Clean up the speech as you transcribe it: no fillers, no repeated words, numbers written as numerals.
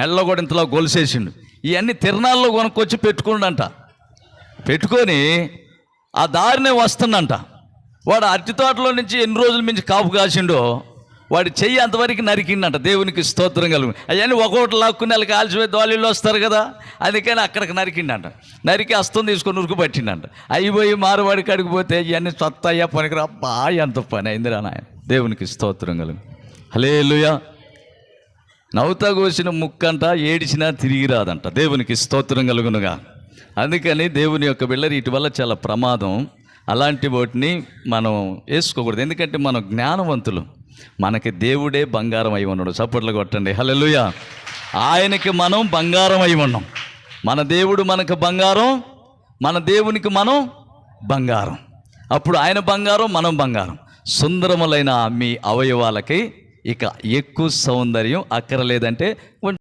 మెల్ల కూడా ఇంతలో గొలుసేసిండు. ఇవన్నీ తిరణాల్లో కొనుక్కొచ్చి పెట్టుకుండంట. పెట్టుకొని ఆ దారినే వస్తుందంట. వాడు అరటి తోటలో నుంచి ఎన్ని రోజుల నుంచి కాపు కాసిండో వాడి చెయ్యి అంతవరకు నరికిండంట. దేవునికి స్తోత్రం కలుగు. అవన్నీ ఒక్కొక్కటి లాక్కుని వాళ్ళకి కాల్చిపోయి దోళీళ్ళు వస్తారు కదా, అందుకని అక్కడికి నరికిండంట. నరికి అస్తం తీసుకొని ఉరుకు పట్టిండంట. అయిపోయి మారువాడి కాడికి పోతే ఇవన్నీ సొత్త అయ్యా పనికిరా. అబ్బా ఎంత పని అయిందిరా నాయన. దేవునికి స్తోత్రం కలుగు. హల్లెలూయా. నవ్వుతా కోసిన ముక్కంట ఏడిచినా తిరిగి రాదంట. దేవునికి స్తోత్రం కలుగునుగా. అందుకని దేవుని యొక్క బిళ్ళరి ఇటు వల్ల చాలా ప్రమాదం. అలాంటి వాటిని మనం వేసుకోకూడదు. ఎందుకంటే మనం జ్ఞానవంతులు. మనకి దేవుడే బంగారం అయి ఉన్నాడు. చప్పట్లు కొట్టండి. హల్లెలూయా. ఆయనకి మనం బంగారం అయి ఉన్నాం. మన దేవుడు మనకు బంగారం, మన దేవునికి మనం బంగారం. అప్పుడు ఆయన బంగారం, మనం బంగారం. సుందరములైన మీ అవయవాలకి ఇక ఎక్కువ సౌందర్యం అక్కర్లేదంటే